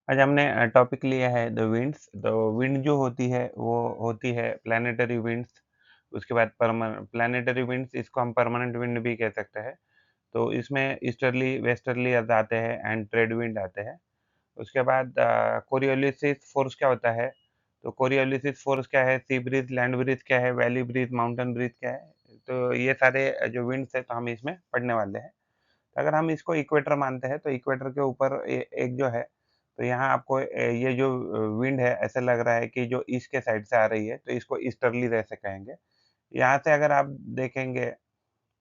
आज हमने टॉपिक लिया है द विंड्स। तो विंड जो होती है वो होती है प्लैनेटरी विंड्स। उसके बाद प्लैनेटरी विंड्स, इसको हम परमानेंट विंड भी कह सकते हैं। तो इसमें ईस्टर्ली वेस्टर्ली आते हैं एंड ट्रेड विंड आते हैं। उसके बाद कोरियोलिसिस फोर्स क्या होता है? तो कोरियोलिसिस फोर्स क्या है? सी ब्रीज, लैंड ब्रीज क्या है? वैली ब्रीज, माउंटेन ब्रीज क्या है? तो ये सारे जो विंड्स है तो हम इसमें पढ़ने वाले हैं। अगर हम इसको इक्वेटर मानते हैं तो इक्वेटर के ऊपर एक जो है, तो यहाँ आपको ये जो विंड है ऐसा लग रहा है कि जो ईस्ट के साइड से आ रही है तो इसको ईस्टर्ली ऐसे कहेंगे। यहाँ से अगर आप देखेंगे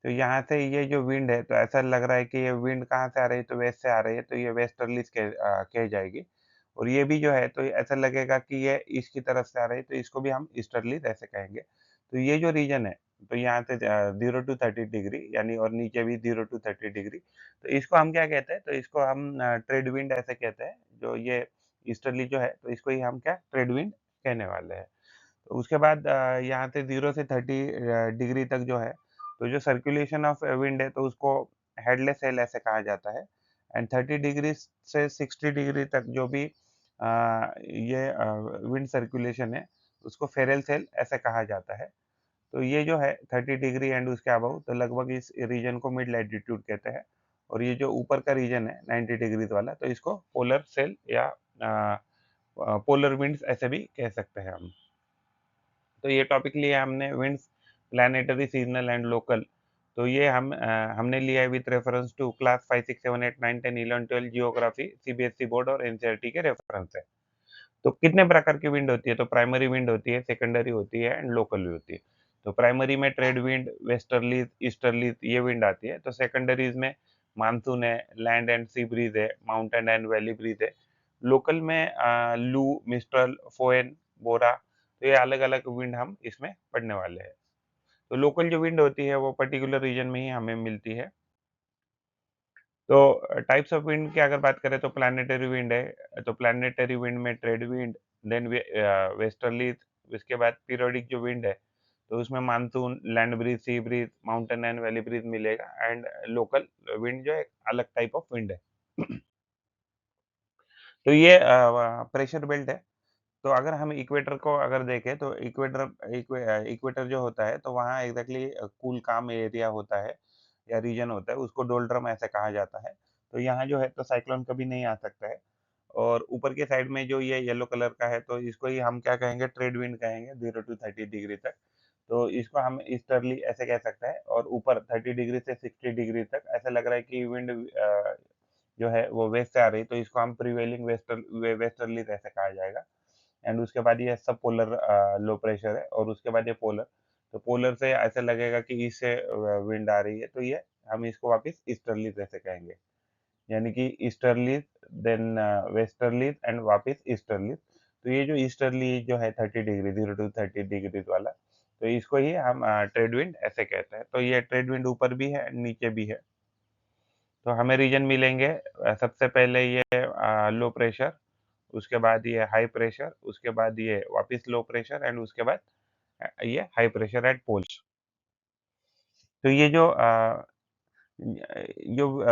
तो यहाँ से ये जो विंड है तो ऐसा लग रहा है कि ये विंड कहाँ से आ रही है, तो वेस्ट से आ रही है, तो ये वेस्टर्ली कही जाएगी। और ये भी जो है तो ऐसा लगेगा कि ये ईस्ट की तरफ से आ रही है, तो इसको भी हम ईस्टर्ली ऐसे कहेंगे। तो ये जो रीजन है, तो यहाँ से 0 टू 30 डिग्री यानी, और नीचे भी 0 टू 30 डिग्री, तो इसको हम क्या कहते हैं? तो इसको हम ट्रेड विंड ऐसे कहते हैं। जो ये ईस्टर्ली जो है तो इसको ही हम क्या ट्रेड विंड कहने वाले हैं। तो उसके बाद यहाँ से 0 से 30 डिग्री तक जो है, तो जो सर्कुलेशन ऑफ विंड है तो उसको हेडलेस सेल ऐसे कहा जाता है। एंड 30 डिग्री से 60 डिग्री तक जो भी ये विंड सर्कुलेशन है, उसको फेरल सेल ऐसे कहा जाता है। तो ये जो है 30 डिग्री एंड उसके अबव, तो लगभग इस रीजन को मिड लैटिट्यूड कहते हैं। और ये जो ऊपर का रीजन है 90 डिग्रीज वाला, तो इसको पोलर सेल या पोलर विंड्स ऐसे भी कह सकते हैं हम। तो ये टॉपिक लिया हमने winds, planetary, seasonal and local. तो ये हमने लिया है with reference to class 5, 6, 7, 8, 9, 10, 11, 12 geography, CBSE board और एनसीईआरटी के रेफरेंस से। तो कितने प्रकार की विंड होती है? तो प्राइमरी विंड होती है, सेकेंडरी होती है एंड लोकल भी होती है। तो प्राइमरी में ट्रेड विंड, वेस्टर्लीज, ईस्टर्लीज ये विंड आती है। तो सेकेंडरीज में मानसून है, लैंड एंड सी ब्रीज है, माउंटेन एंड वैली ब्रीज है। लोकल में लू, मिस्ट्रल, फोएन, बोरा, तो ये अलग-अलग विंड हम इसमें पढ़ने वाले हैं। तो लोकल जो विंड होती है वो पर्टिकुलर रीजन में ही हमें मिलती है। तो टाइप्स ऑफ विंड की अगर बात करें तो प्लैनेटरी विंड है। तो प्लैनेटरी विंड में ट्रेड विंड, देन वेस्टर्ली, उसके बाद पीरियोडिक जो विंड है तो उसमें monsoon, land breeze, sea breeze, mountain and valley breeze मिलेगा। एंड लोकल विंड जो है एक अलग टाइप ऑफ विंड है। तो ये प्रेशर बेल्ट है। तो अगर हम इक्वेटर को अगर देखें तो इक्वेटर जो होता है तो वहाँ एग्जैक्टली कूल काम एरिया होता है या रीजन होता है, उसको डोल्ड्रम ऐसे कहा जाता है। तो यहाँ जो है तो साइक्लोन कभी नहीं आ सकता है। और ऊपर के साइड में जो ये येलो कलर का है तो इसको ही हम क्या कहेंगे? ट्रेड विंड कहेंगे, 0 टू 30 डिग्री तक। तो इसको हम ईस्टर्ली ऐसे कह सकते हैं। और ऊपर 30 डिग्री से 60 डिग्री तक ऐसा लग रहा है कि विंड जो है वो वेस्ट से आ रही है, तो इसको हम प्रिवेलिंग वेस्टर्ली ऐसे कहा जाएगा। एंड उसके बाद ये सब पोलर लो प्रेशर है और उसके बाद ये पोलर। तो पोलर से ऐसा लगेगा कि ईस्ट से विंड आ रही है, तो ये हम इसको वापस ईस्टर्ली ऐसे कहेंगे। यानी कि ईस्टर्ली, देन वेस्टर्ली एंड वापस ईस्टर्ली। तो ये जो ईस्टर्ली जो है 30 डिग्री, 0 टू 30 डिग्रीज वाला, तो इसको ही हम ट्रेड विंड ऐसे कहते हैं। तो ये ट्रेड विंड ऊपर भी है, नीचे भी है। तो हमें रीजन मिलेंगे, सबसे पहले ये लो प्रेशर, उसके बाद ये हाई प्रेशर, उसके बाद ये वापस लो प्रेशर एंड उसके बाद ये हाई प्रेशर एट पोल्स। तो ये जो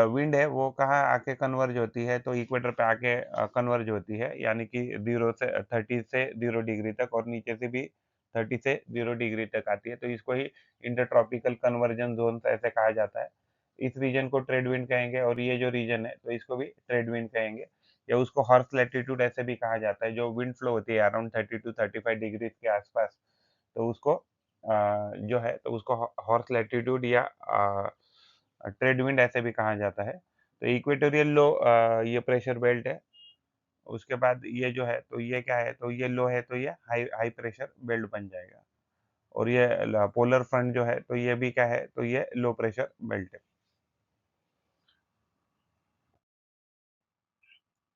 विंड है वो कहाँ आके कन्वर्ज होती है? तो इक्वेटर पे आके कन्वर्ज होती है, यानी कि 0 से 30 से 0 डिग्री तक, और नीचे से भी 30 से 0 डिग्री तक आती है। तो इसको ही इंटरट्रॉपिकल कन्वर्जन ज़ोन्स ऐसे कहा जाता है। इस रीजन को ट्रेड विंड कहेंगे, और ये जो रीजन है तो इसको भी ट्रेड विंड कहेंगे, या उसको हॉर्स लैटीट्यूड ऐसे भी कहा जाता है। जो विंड फ्लो होती है अराउंड 30 टू 35 डिग्रीज़ के आसपास, तो उसको जो है तो उसको हॉर्स लैटीट्यूड या ट्रेड विंड ऐसे भी कहा जाता है। तो इक्वेटोरियल लो ये प्रेशर बेल्ट है। उसके बाद ये जो है तो ये क्या है? तो ये लो है, तो ये हाई हाई प्रेशर बेल्ट बन जाएगा। और ये पोलर फ्रंट जो है तो ये भी क्या है? तो ये लो प्रेशर बेल्ट है।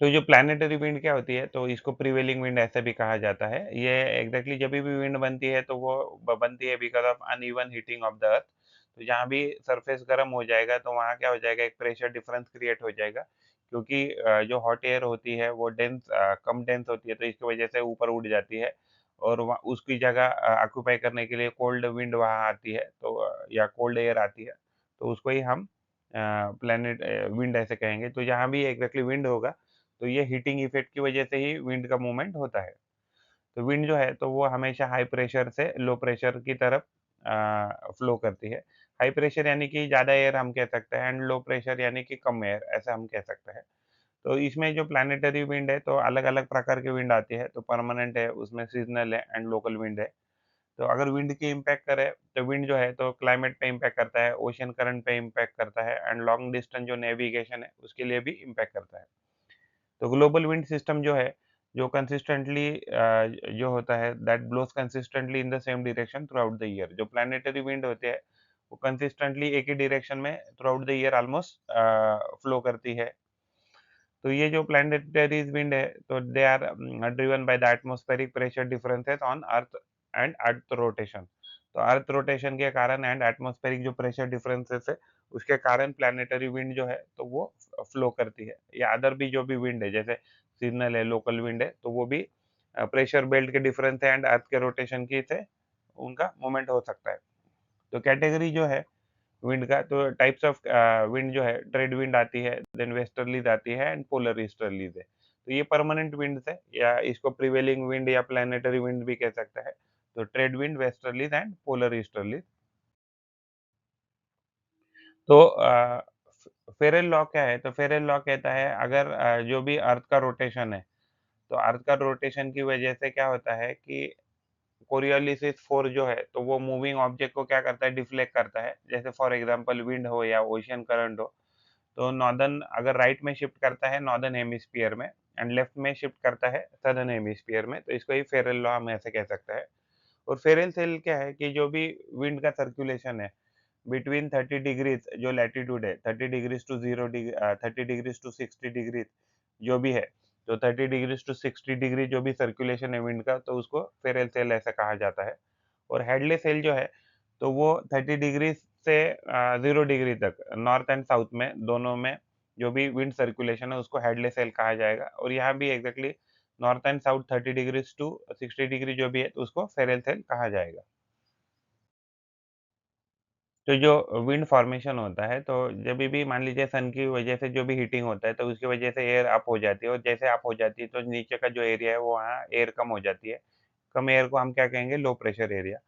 तो जो प्लैनेटरी विंड क्या होती है? तो इसको प्रिवेलिंग विंड ऐसे भी कहा जाता है। ये एग्ज़ैक्टली जभी भी विंड बनती है तो वो बनती है because of uneven heating of the अर्थ। तो जहाँ भी सरफेस गर्म हो जाएगा तो वहाँ क्या हो जाएगा? एक प्रेशर डिफरेंस क्रिएट हो जाएगा। क्योंकि जो हॉट एयर होती है वो कम डेंस होती है, तो इसकी वज़ह से ऊपर उड़ जाती है। और वहाँ उसकी जगह ऑक्यूपाई करने के लिए कोल्ड विंड वहाँ आती है, तो या कोल्ड एयर आती है। तो उसको ही हम विंड ऐसे कहेंगे। तो जहाँ भी एग्ज़ैक्टली विंड होगा, तो ये हीटिंग इफ़ेक्ट की वजह से ही विंड का मूवमेंट होता है। तो विंड जो है तो वो हमेशा हाई प्रेशर से लो प्रेशर की तरफ फ्लो करती है। हाई प्रेशर यानी कि ज़्यादा एयर हम कह सकते हैं, एंड लो प्रेशर यानी कि कम एयर, ऐसा हम कह सकते हैं। तो इसमें जो प्लैनेटरी विंड है तो अलग-अलग प्रकार की विंड आती है, तो परमानेंट है, उसमें सीज़नल है एंड लोकल विंड है। तो अगर विंड की इम्पैक्ट करें, तो विंड जो है तो क्लाइमेट पे इम्पैक्ट करता है, ओशन करंट पे इम्पैक्ट करता है एंड लॉन्ग डिस्टेंस जो नेविगेशन है, उसके लिए भी इम्पैक्ट करता है। तो ग्लोबल विंड सिस्टम जो है, जो कंसिस्टेंटली जो होता है that blows consistently in the same direction throughout the year. जो प्लैनेटरी विंड होती है, वो कंसिस्टेंटली एक ही डायरेक्शन में throughout the year almost flow करती है। तो ये जो प्लैनेटरीज़ विंड है, तो they are driven by the atmospheric pressure differences on earth and earth rotation. तो अर्थ रोटेशन के कारण एंड एटमॉस्फेरिक जो प्रेशर डिफरेंसेस है, उसके कारण प्लैनेटरी विंड जो है, तो वो फ्लो करती है। या अदर भी जो भी विंड है, जैसे सीज़नल है, लोकल विंड है, तो वो भी प्रेशर बेल्ट के डिफरेंस है एंड अर्थ के रोटेशन की से उनका मूवमेंट हो सकता है। तो कैटेगरी जो है विंड का, तो टाइप्स ऑफ विंड जो है, ट्रेड विंड आती है, देन वेस्टर्लीज़ आती है एंड पोलर ईस्टर्लीज़ है। तो ये परमानेंट विंड्स है, या इसको प्रिवेलिंग विंड या प्लैनेटरी विंड भी कह सकते हैं। तो ट्रेड विंड, वेस्टर्लीज़ एंड पोलर ईस्टर्लीज़। तो फेरेल लॉ क्या है? तो फेरेल लॉ कहता है, अगर जो भी अर्थ का रोटेशन है, तो अर्थ का रोटेशन की वजह से क्या होता है कि कोरियोलिसिस फ़ोर्स जो है, तो वो मूविंग ऑब्जेक्ट को क्या करता है, डिफ्लेक्ट करता है। जैसे फॉर एग्ज़ाम्पल विंड हो या ओशियन करंट हो, तो नॉर्दर्न अगर राइट में शिफ्ट करता है नॉर्दर्न हेमिस्फीयर में, एंड लेफ्ट में शिफ्ट करता है सदर्न हेमिस्फीयर में, तो इसको ही फेरेल लॉ हम ऐसे कह सकते हैं। और फेरेल सेल क्या है कि जो भी विंड का सर्कुलेशन है बिटवीन 30 डिग्रीज जो लैटिट्यूड है, 30 degrees to 30 degrees to 60 degrees जो भी है, तो 30 डिग्रीज टू 60 डिग्री जो भी सर्कुलेशन है विंड का, तो उसको फेरेल सेल ऐसा कहा जाता है। और हेडले सेल जो है, तो वो 30 डिग्री से 0 डिग्री तक नॉर्थ एंड साउथ में दोनों में जो भी विंड सर्कुलेशन है, उसको हेडले सेल कहा जाएगा। और यहाँ भी exactly north and south 30 degrees to 60 degree जो भी है, तो उसको फेरेल सेल कहा जाएगा। तो जो विंड फ़ॉर्मेशन होता है, तो जभी भी मान लीजिए सन की वजह से जो भी हीटिंग होता है, तो उसकी वजह से एयर अप हो जाती है, और जैसे अप हो जाती है, तो नीचे का जो एरिया है, वो वहाँ एयर कम हो जाती है। कम एयर को हम क्या कहेंगे? लो प्रेशर एरिया।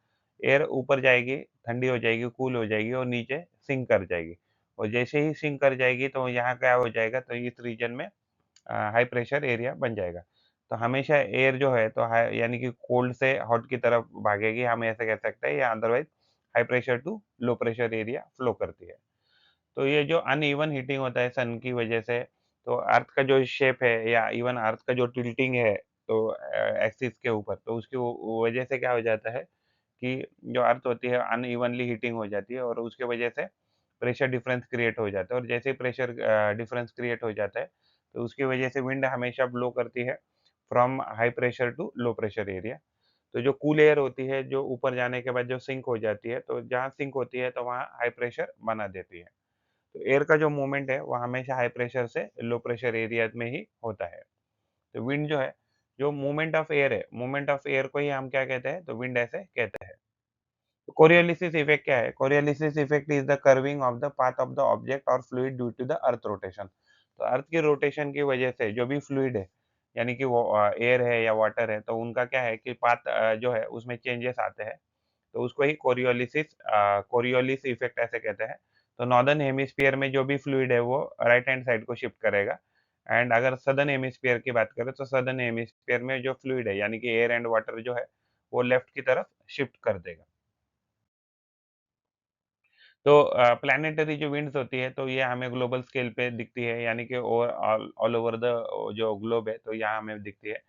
एयर ऊपर जाएगी, ठंडी हो जाएगी, कूल हो जाएगी और नीचे सिंक कर जाएगी। और जैसे ही सिंक कर जाएगी, तो यहाँ क्या हो जाएगा, तो इस रीजन में हाई प्रेशर एरिया बन जाएगा। तो हमेशा एयर जो है, तो हाई यानी कि कोल्ड से हॉट की तरफ भागेगी, हम ऐसे कह सकते हैं, या otherwise high pressure to low pressure area flow करती है। तो ये जो अनइवन हीटिंग होता है सन की वजह से, तो अर्थ का जो शेप है, या इवन अर्थ का जो टिल्टिंग है, तो एक्सिस के ऊपर, तो उसकी वजह से क्या हो जाता है कि जो अर्थ होती है अनइवनली हीटिंग हो जाती है, और उसके वजह से प्रेशर डिफरेंस क्रिएट हो जाता है। और जैसे ही प्रेशर डिफरेंस क्रिएट हो जाता है, तो उसकी वजह से विंड हमेशा ब्लो करती है from high pressure to low pressure area. तो जो कूल एयर होती है, जो ऊपर जाने के बाद जो सिंक हो जाती है, तो जहाँ सिंक होती है, तो वहाँ हाई प्रेशर बना देती है। तो एयर का जो मूवमेंट है, वो हमेशा हाई प्रेशर से लो प्रेशर एरिया में ही होता है। तो विंड जो है, जो मूवमेंट ऑफ एयर है, मूवमेंट ऑफ एयर को ही हम क्या कहते हैं? तो विंड ऐसे कहते हैं। तो कोरियोलिसिस इफेक्ट क्या है? Coriolis effect is the curving of the path of the object और fluid due to the earth rotation. तो अर्थ की रोटेशन की वजह से जो भी फ्लूइड है, यानी कि वो एयर है या वाटर है, तो उनका क्या है कि पाथ जो है उसमें चेंजेस आते हैं। तो उसको ही कोरियोलिस इफेक्ट ऐसे कहते हैं। तो नॉर्दर्न हेमिस्फीयर में जो भी फ्लूइड है, वो राइट हैंड साइड को शिफ्ट करेगा, एंड अगर सदर्न हेमिस्फीयर की बात करें, तो सदर्न हेमिस्फीयर में जो फ्लूइड है, यानी कि एयर एंड वाटर जो है, वो लेफ्ट की तरफ शिफ्ट कर देगा। तो प्लैनेटरी जो विंड्स होती है, तो ये हमें ग्लोबल स्केल पे दिखती है, यानी कि over all all over the जो ग्लोब है, तो यहाँ हमें दिखती है।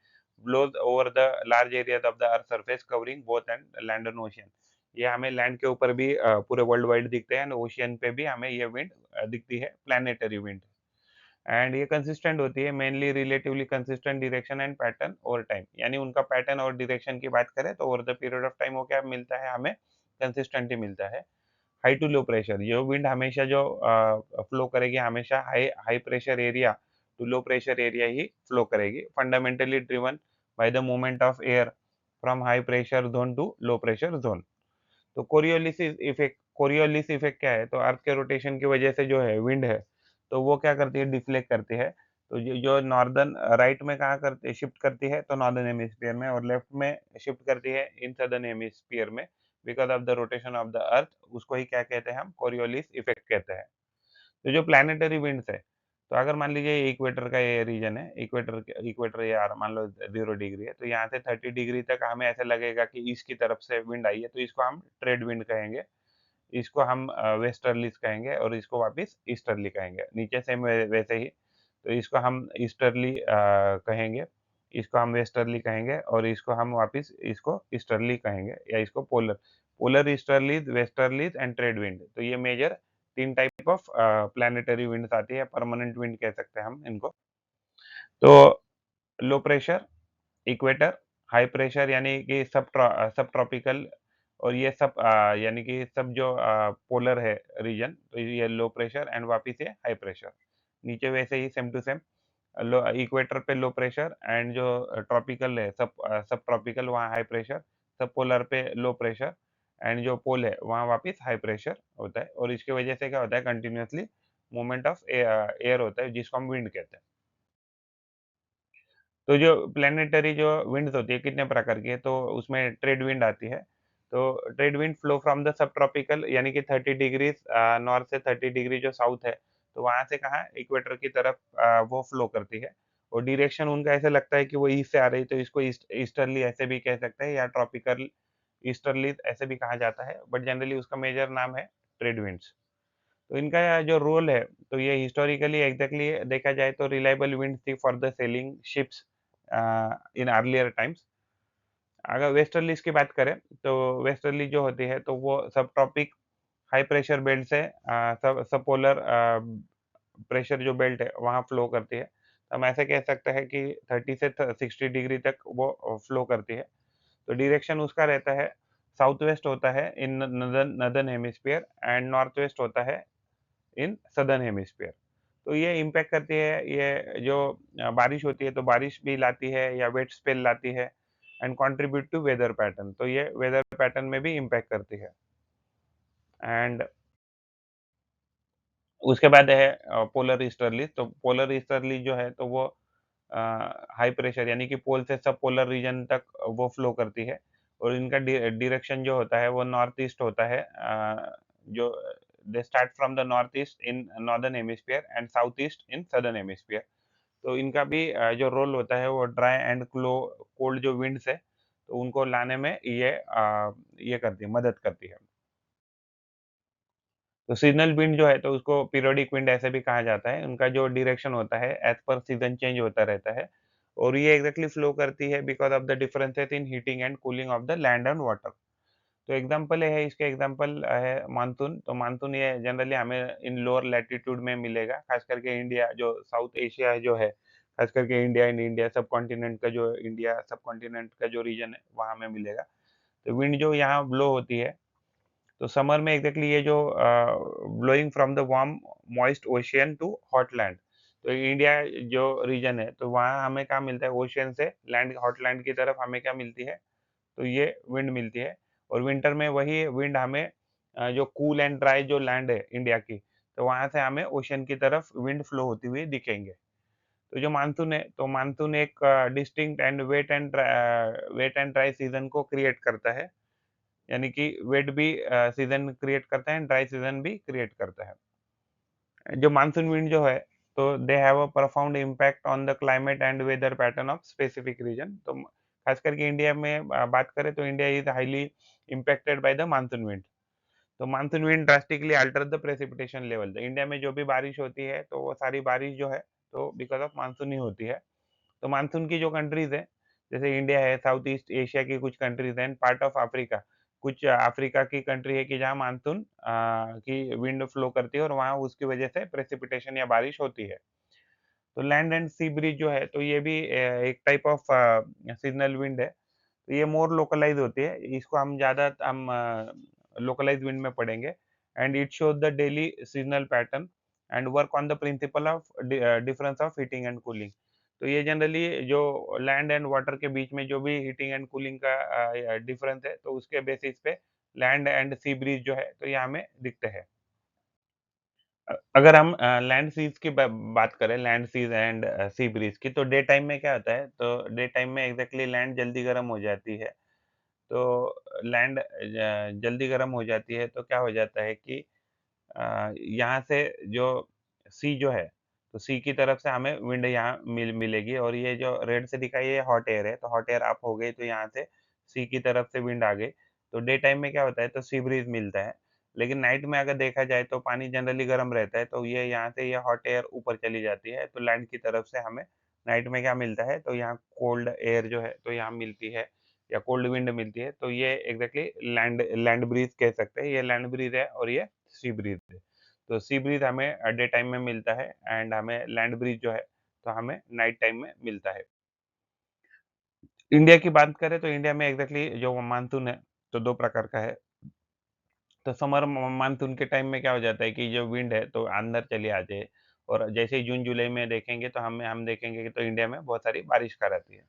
Blows over the large areas of the earth surface covering both and land and ocean. ये हमें लैंड के ऊपर भी पूरे वर्ल्ड वाइड दिखते हैं, एंड ओशियन पे भी हमें ये विंड दिखती है, प्लैनेटरी विंड। एंड ये कंसिस्टेंट होती है, mainly relatively consistent direction and pattern over time. यानी उनका पैटर्न और डायरेक्शन की बात करें, तो over the period of time वो क्या मिलता है हमें? कंसिस्टेंट ही मिलता है। हाई टू लो प्रेशर, ये विंड हमेशा जो फ्लो करेगी, हमेशा high high pressure area to low pressure area ही फ्लो करेगी, fundamentally driven by the movement of air from high pressure zone to low pressure zone. तो कोरियोलिस इफेक्ट क्या है? तो अर्थ के रोटेशन की वजह से जो है विंड है, तो वो क्या करती है? डिफ्लेक्ट करती है। तो जो नॉर्दर्न राइट में कहाँ करते शिफ्ट करती है, तो नॉर्दर्न हेमिस्फीयर में, और लेफ्ट में शिफ्ट करती है इन सदर्न हेमिस्फीयर में, because of the rotation of the अर्थ। उसको ही क्या कहते हैं हम, कोरियोलिस इफेक्ट कहते हैं। तो जो प्लैनेटरी विंड्स है, तो अगर मान लीजिए इक्वेटर का ये रीजन है, इक्वेटर या मान लो 0 डिग्री है, तो यहाँ से 30 डिग्री तक हमें ऐसा लगेगा कि ईस्ट की तरफ से विंड आई है, तो इसको हम ट्रेड विंड कहेंगे। इसको हम वेस्टर्लीज़ कहेंगे और इसको वापस ईस्टर्ली कहेंगे। नीचे से वैसे ही, तो इसको हम ईस्टर्ली कहेंगे, इसको हम वेस्टर्ली कहेंगे और इसको हम वापस इसको ईस्टर्ली कहेंगे, या इसको polar polar easterlies, westerlies and trade wind. तो ये major 3 type of planetary winds आती है, परमानेंट विंड कह सकते हैं हम इनको। तो low pressure, equator, high pressure यानी कि सब ट्रॉपिकल, और ये सब यानी कि सब जो पोलर है रीजन, तो ये लो प्रेशर एंड वापिस ये हाई प्रेशर। नीचे वैसे ही same to same, low equator पे लो प्रेशर एंड जो ट्रॉपिकल है, सब ट्रॉपिकल वहाँ हाई प्रेशर, सब पोलर पे लो प्रेशर एंड जो पोल है वहाँ वापिस हाई प्रेशर होता है, और इसकी वजह से क्या होता है, कंटिन्यूअसली मूवमेंट ऑफ एयर होता है, जिसको हम विंड कहते हैं। तो जो प्लैनेटरी जो विंड्स होती है कितने प्रकार की है, तो उसमें ट्रेड विंड आती है। तो trade wind flow from the sub tropical यानी कि 30 डिग्रीज नॉर्थ से 30 डिग्री जो साउथ है, तो वहाँ से कहाँ इक्वेटर की तरफ वो फ्लो करती है, और डायरेक्शन उनका ऐसा लगता है कि वो ईस्ट से आ रही है, तो इसको ईस्टर्ली ऐसे भी कह सकते हैं, या ट्रॉपिकल ईस्टर्ली ऐसे भी कहा जाता है, बट जनरली उसका मेजर नाम है ट्रेड विंड्स। तो इनका जो रोल है, तो ये हिस्टोरिकली एग्जैक्टली देखा जाए तो रिलायबल विंड थी for the selling ships in earlier times. अगर वेस्टर्लीज़ की बात करें, तो वेस्टर्ली जो होती है, तो वो सब ट्रॉपिक हाई प्रेशर बेल्ट से सब सब पोलर प्रेशर जो बेल्ट है, वहाँ फ्लो करती है। तो हम ऐसे कह सकते हैं कि 30 से 60 डिग्री तक वो फ्लो करती है। तो डायरेक्शन उसका रहता है, साउथ वेस्ट होता है in northern northern hemisphere and north west होता है इन सदर्न हेमिस्फीयर। तो ये इम्पैक्ट करती है, ये जो बारिश होती है, तो बारिश भी लाती है या वेट स्पेल लाती है and contribute to weather pattern, तो ये वेदर पैटर्न में भी इम्पैक्ट करती है। एंड उसके बाद है पोलर ईस्टर्ली। तो पोलर ईस्टर्ली जो है, तो वो हाई प्रेशर यानी कि पोल से सब पोलर रीजन तक वो फ्लो करती है, और इनका डायरेक्शन जो होता है वो नॉर्थ ईस्ट होता है, जो they start from the north east in northern hemisphere and south east in southern hemisphere. तो इनका भी जो रोल होता है वो ड्राई एंड कोल्ड जो विंड्स है, तो उनको लाने में ये करती है, मदद करती है। तो सीज़नल विंड जो है, तो उसको पीरियोडिक विंड ऐसे भी कहा जाता है। उनका जो डायरेक्शन होता है एज़ पर सीज़न चेंज होता रहता है, और ये एग्ज़ैक्टली फ्लो करती है because of the differences in heating and cooling of the land and water. तो एग्ज़ाम्पल है, इसके एग्ज़ाम्पल है मानसून। तो मानसून ये जनरली हमें इन लोअर लैटीट्यूड में मिलेगा, ख़ास करके इंडिया जो साउथ एशिया जो है, ख़ास करके इंडिया सब कॉन्टिनेंट का जो इंडिया सब कॉन्टिनेंट का जो रीजन है, वहाँ हमें मिलेगा। तो विंड जो यहाँ ब्लो होती है, तो समर में एग्ज़ैक्टली ये जो blowing from the warm moist ocean to hot land. तो इंडिया जो रीजन है, तो वहाँ हमें क्या मिलता है, ओशियन से लैंड हॉट लैंड की तरफ हमें क्या मिलती है, तो ये विंड मिलती है। और विंटर में वही विंड हमें जो कूल एंड ड्राई जो लैंड है इंडिया की, तो वहाँ से हमें ओशियन की तरफ विंड फ्लो होती हुई दिखेंगे। तो जो मानसून है, तो मानसून एक distinct and wet and dry season को क्रिएट करता है। यानी कि वेट भी सीज़न क्रिएट करता है एंड ड्राई सीज़न भी क्रिएट करता है। जो मानसून विंड जो है, तो they have a profound impact on the climate and weather pattern of specific region. तो खास करके इंडिया में बात करें, तो India is highly impacted by the monsoon wind. तो monsoon wind drastically alter the precipitation level. तो इंडिया में जो भी बारिश होती है, तो वो सारी बारिश जो है, तो बिकॉज़ ऑफ मानसून ही होती है। तो मानसून की जो कंट्रीज़ हैं, जैसे इंडिया है, साउथ ईस्ट एशिया की कुछ कंट्रीज़ हैं, पार्ट ऑफ अफ्रीका, कुछ अफ्रीका की कंट्री है कि जहाँ मानसून की विंड फ्लो करती है, और वहाँ उसकी वजह से प्रेसिपिटेशन या बारिश होती है। तो लैंड एंड सी ब्रीज़ जो है, तो ये भी एक टाइप ऑफ सीज़नल विंड है। तो ये मोर लोकलाइज़ होती है। इसको हम लोकलाइज़्ड विंड में पढ़ेंगे, and it shows the daily seasonal pattern and work on the principle of difference of heating and cooling. तो ये जनरली जो लैंड एंड वाटर के बीच में जो भी हीटिंग एंड कूलिंग का डिफरेंस है, तो उसके बेसिस पे लैंड एंड सी ब्रीज़ जो है, तो ये हमें दिखते हैं। अगर हम लैंड सीज़ की ब बात करें, land seas and sea breeze की, तो डे टाइम में क्या होता है, तो डे टाइम में एग्ज़ैक्टली लैंड जल्दी गर्म हो जाती है। तो लैंड जल्दी गर्म हो जाती है, तो क्या हो जाता है कि यहाँ से जो सी जो है, तो सी की तरफ से हमें विंड यहाँ मिलेगी, और ये जो रेड से दिखा है ये हॉट एयर है, तो हॉट एयर अप हो गई तो यहाँ से सी की तरफ से विंड आ गई। तो डे टाइम में क्या होता है, तो सी ब्रीज़ मिलता है। लेकिन नाइट में अगर देखा जाए तो पानी जनरली गर्म रहता है, तो ये यहाँ से ये हॉट एयर ऊपर चली जाती है, तो लैंड की तरफ से हमें नाइट में क्या मिलता है, तो यहाँ कोल्ड एयर जो है, तो यहाँ मिलती है, या कोल्ड विंड मिलती है, तो ये एग्ज़ैक्टली लैंड लैंड ब्रीज़ कह सकते हैं। ये लैंड ब्रीज़ है और ये सी ब्रीज़ है। तो सी ब्रीज़ हमें डे टाइम में मिलता है, एंड हमें लैंड ब्रीज़ जो है, तो हमें नाइट टाइम में मिलता है। इंडिया की बात करें तो इंडिया में एग्ज़ैक्टली जो मानसून है, तो 2 प्रकार का है। तो समर मानसून के टाइम में क्या हो जाता है कि जो विंड है तो अंदर चली आती है, और जैसे ही जून जुलाई में देखेंगे तो हम देखेंगे कि तो इंडिया में बहुत सारी बारिश का रहती है।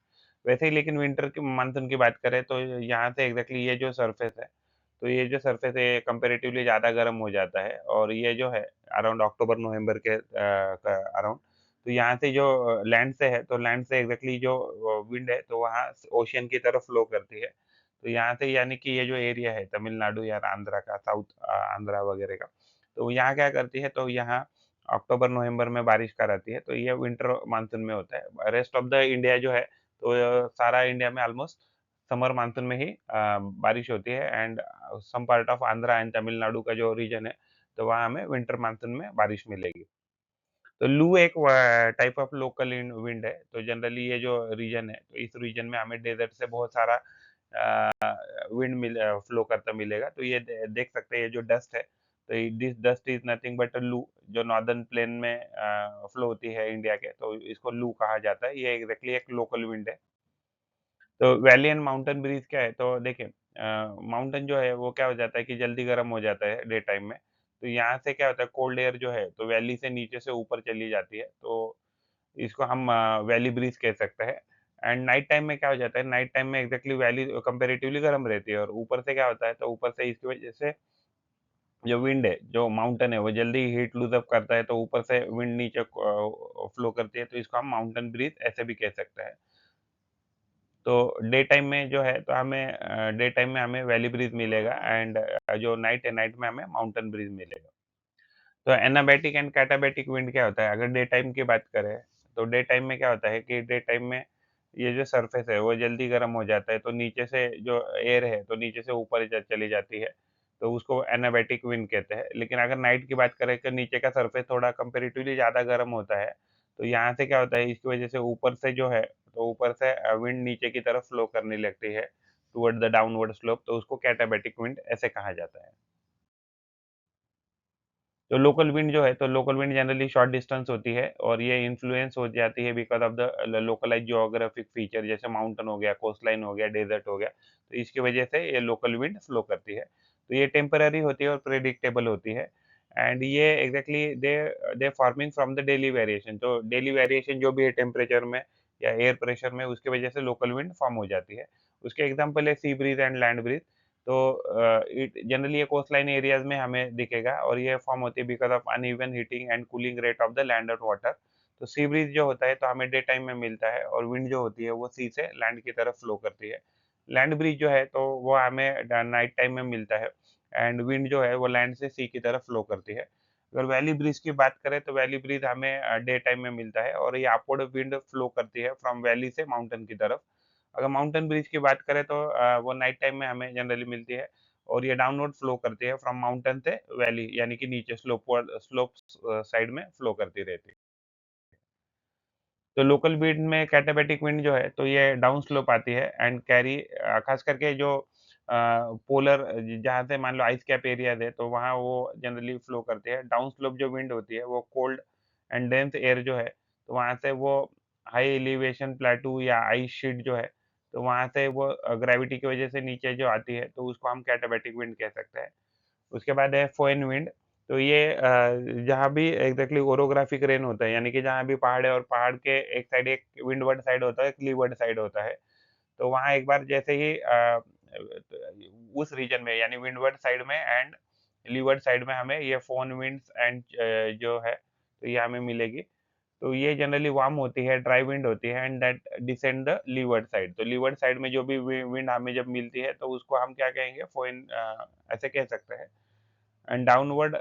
वैसे ही लेकिन विंटर की मानसून की बात करें तो यहाँ से एग्जैक्टली ये जो सरफेस है, तो ये जो सरफेस है ये कंपेरेटिवली ज़्यादा गर्म हो जाता है, और ये जो है अराउंड अक्टूबर नवंबर के अराउंड, तो यहाँ से जो लैंड से है, तो लैंड से एग्जैक्टली जो विंड है तो वहाँ ओशियन की तरफ फ्लो करती है। तो यहाँ से यानी कि ये जो एरिया है तमिलनाडु या आंध्रा का, आंध्रा वगैरह का, तो यहाँ क्या करती है, तो यहाँ अक्टूबर-नवंबर में बारिश का रहती है, तो ये विंटर मानसून में होता है। रेस्ट ऑफ द इंडिया जो है, तो सारा इंडिया में ऑलमोस्ट समर मानसून में ही बारिश होती है, and some part of Andhra and Tamil Nadu का जो रीजन है, तो वहाँ हमें विंटर मानसून में बारिश मिलेगी। तो लू एक टाइप ऑफ लोकल विंड है, तो जनरली ये जो रीजन है, तो इस रीजन में हमें डेज़र्ट से बहुत सारा विंड फ्लो करता मिलेगा। तो ये देख सकते हैं, ये जो डस्ट है, तो this dust is nothing but लू, जो नॉर्दर्न प्लेन में फ्लो होती है इंडिया के, तो इसको लू कहा जाता है। ये एग्ज़ैक्टली एक लोकल विंड है। तो वैली एंड माउंटेन ब्रीज़ क्या है, तो देखिए माउंटेन जो है वो क्या हो जाता है कि जल्दी गर्म हो जाता है डे टाइम में। तो यहाँ से क्या होता है, कोल्ड एयर जो है, तो वैली से नीचे से ऊपर चली जाती है, तो इसको हम वैली ब्रीज़ कह सकते हैं। एंड नाइट टाइम में क्या हो जाता है, नाइट टाइम में एग्ज़ैक्टली वैली कंपैरेटिवली गर्म रहती है, और ऊपर से क्या होता है, तो ऊपर से इसकी वजह से जो विंड है, जो माउंटेन है, वो जल्दी हीट लूज़ अप करता है, तो ऊपर से विंड नीचे फ्लो करती है, तो इसको हम माउंटेन ब्रीज़ ऐसे भी कह सकते हैं। तो डे टाइम में जो है, तो हमें डे टाइम में हमें वैली ब्रीज़ मिलेगा, एंड जो नाइट है, नाइट में हमें माउंटेन ब्रीज़ मिलेगा। तो एनाबैटिक एंड कैटाबैटिक विंड क्या होता है? अगर डे टाइम की बात करें, तो डे टाइम में क्या होता है कि डे टाइम में ये जो सरफेस है, वो जल्दी गर्म हो जाता है, तो नीचे से जो एयर है, तो नीचे से ऊपर चली जाती है, तो उसको एनाबैटिक विंड कहते हैं। लेकिन अगर नाइट की बात करें, तो नीचे का सरफेस थोड़ा कंपैरेटिवली ज़्यादा गर्म होता है, तो यहाँ से क्या होता है, इसकी वजह से ऊपर से जो है, तो ऊपर से विंड नीचे की तरफ फ्लो करने लगती है, टुवर्ड द डाउनवर्ड स्लोप, तो उसको कैटाबैटिक विंड ऐसे कहा जाता है। तो लोकल विंड जो है, तो local wind generally short distance होती है, और ये इन्फ्लुएंस हो जाती है because of the localized geographic feature, जैसे माउंटेन हो गया, कोस्टलाइन हो गया, डेज़र्ट हो गया, तो इसकी वजह से ये लोकल विंड फ्लो करती है। तो ये टेम्परेरी होती है और प्रेडिक्टेबल होती है, एंड ये exactly they forming from the daily variation, तो डेली वेरिएशन जो भी है टेम्परेचर में या एयर प्रेशर में, उसकी वजह से लोकल विंड फॉर्म हो जाती है। उसके एग्ज़ाम्पल है सी ब्रीज़ एंड लैंड ब्रीज़। तो इट जनरली ये कोस्टलाइन एरियाज़ में हमें दिखेगा, और ये फॉर्म होती है because of uneven heating and cooling rate of the landed water. तो सी ब्रीज़ जो होता है, तो हमें डे टाइम में मिलता है, और विंड जो होती है वो सी से लैंड की तरफ फ्लो करती है। लैंड ब्रीज़ जो है, तो वो हमें नाइट टाइम में मिलता है, एंड विंड जो है वो लैंड से सी की तरफ फ्लो करती है। अगर वैली ब्रीज़ की बात करें, तो वैली ब्रीज़ हमें डे टाइम में मिलता है, और ये अपवर्ड विंड फ्लो करती है फ्रॉम वैली से माउंटेन की तरफ। अगर माउंटेन ब्रीज़ की बात करें, तो वो नाइट टाइम में हमें जनरली मिलती है, और ये डाउनवर्ड फ्लो करती है फ्रॉम माउंटेन से वैली, यानी कि नीचे स्लोप्स साइड में फ्लो करती रहती है। तो लोकल विंड में कैटाबैटिक विंड जो है, तो ये डाउन स्लोप आती है, एंड खास करके जो पोलर जहाँ से मान लो आइस कैप एरियाज़ है, तो वहाँ वो जनरली फ्लो करती है। डाउन स्लोप जो विंड होती है, वो कोल्ड एंड डेंस एयर जो है, तो वहाँ से वो हाई एलिवेशन प्लेटू या आइस शीट जो है, तो वहाँ से वो ग्रेविटी की वजह से नीचे जो आती है, तो उसको हम कैटाबैटिक विंड कह सकते हैं। उसके बाद है फोएन विंड। तो ये जहाँ भी एग्ज़ैक्टली ओरोग्राफिक रेन होता है, यानी कि जहाँ भी पहाड़ है, और पहाड़ के एक साइड एक विंडवर्ड साइड होता है, एक लीवर्ड साइड होता है। तो वहाँ एक बार जैसे ही उस रीजन में, यानी विंडवर्ड साइड में एंड लीवर्ड साइड में हमें ये फोन विंड्स एंड जो है तो ये हमें मिलेगी। तो ये जनरली वार्म होती है, ड्राई विंड होती है and that descend the levered side. तो लीवर्ड साइड में जो भी विंड हमें जब मिलती है तो उसको हम क्या कहेंगे, फोन ऐसे कह सकते हैं। And downward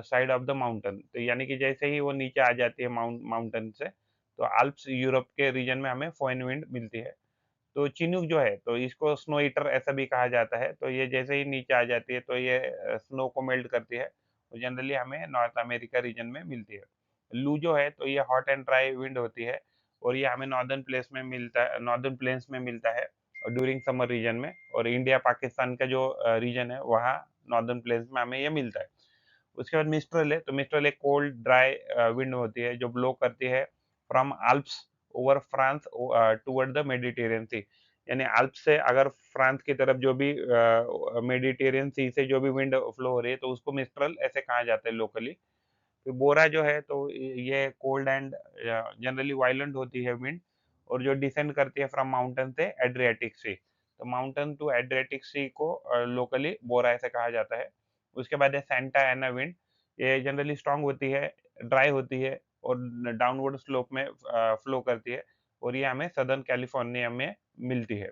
side of the mountain, तो यानी कि जैसे ही वो नीचे आ जाती है माउंटेन से, तो आल्प्स यूरोप के रीजन में हमें फोन विंड मिलती है। तो चिनूक जो है तो इसको स्नो ईटर ऐसा भी कहा जाता है। तो ये जैसे ही नीचे आ जाती है तो ये स्नो को मेल्ट करती है। तो जनरली हमें नॉर्थ अमेरिका रीजन में मिलती है। लू जो है तो ये हॉट एंड ड्राई विंड होती है और ये हमें नॉर्दर्न प्लेन्स में मिलता है ड्यूरिंग समर रीजन में। और इंडिया पाकिस्तान का जो रीजन है वहाँ नॉर्दर्न प्लेन्स में हमें ये मिलता है। उसके बाद मिस्ट्रल है, तो मिस्ट्रल एक कोल्ड ड्राई विंड होती है जो ब्लो करती है from Alps over France toward the Mediterranean sea. यानी आल्प्स से अगर फ्रांस की तरफ जो भी मेडिटेरियन सी से जो भी विंड फ्लो हो रही है तो उसको मिस्ट्रल ऐसे कहा जाता है लोकली। तो बोरा जो है तो ये कोल्ड एंड जनरली वायलेंट होती है विंड और जो डिसेंड करती है फ्रॉम माउंटेन से एड्रियाटिक सी। तो माउंटेन टू एड्रियाटिक सी को लोकली बोरा ऐसे कहा जाता है। उसके बाद है सैंटा एना विंड। ये जनरली स्ट्रांग होती है, ड्राई होती है और डाउनवर्ड स्लोप में फ्लो करती है और ये हमें सदर्न कैलिफोर्निया में मिलती है।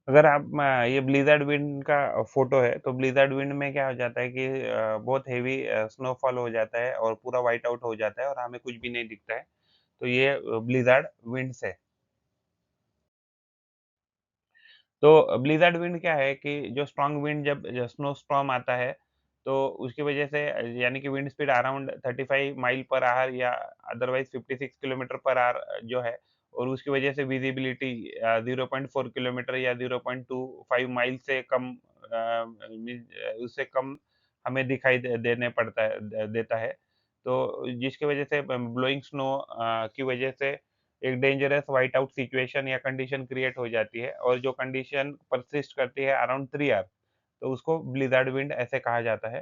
अगर आप ये ब्लिज़्ज़ार्ड विंड का फ़ोटो है, तो ब्लिज़्ज़ार्ड विंड में क्या हो जाता है कि बहुत हेवी स्नोफॉल हो जाता है और पूरा व्हाइट आउट हो जाता है और हमें कुछ भी नहीं दिखता है। तो ये ब्लिज़्ज़ार्ड विंड्स है। तो ब्लिज़्ज़ार्ड विंड क्या है कि जो स्ट्रॉन्ग विंड जब स्नो स्टॉर्म आता है, तो उसकी वजह से यानी कि wind speed around 35 mile per hour या अदरवाइज़ 56 किलोमीटर पर आवर जो है और उसकी वजह से विज़िबिलिटी 0.4 किलोमीटर या 0.25 माइल से कम उससे कम हमें दिखाई देने पड़ता है देता है। तो जिसकी वजह से ब्लोइंग स्नो की वजह से एक डेंजरस व्हाइट आउट सिचुएशन या कंडीशन क्रिएट हो जाती है और जो कंडीशन परसिस्ट करती है अराउंड 3 आवर, तो उसको ब्लिज़्ज़ार्ड विंड ऐसे कहा जाता है।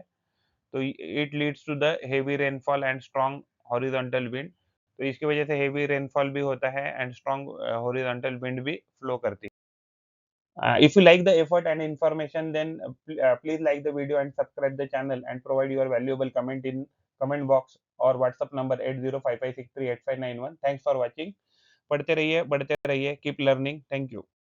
तो it leads to the heavy rainfall and strong horizontal wind. तो इसकी वजह से हेवी रेनफॉल भी होता है एंड स्ट्रॉन्ग हॉरिजॉन्टल विंड भी फ्लो करती है। If you like the effort and information, then please like the video and subscribe the channel and provide your valuable comment in comment box or WhatsApp number 8055638591। Thanks for watching। पढ़ते रहिए, बढ़ते रहिए, keep learning। Thank you।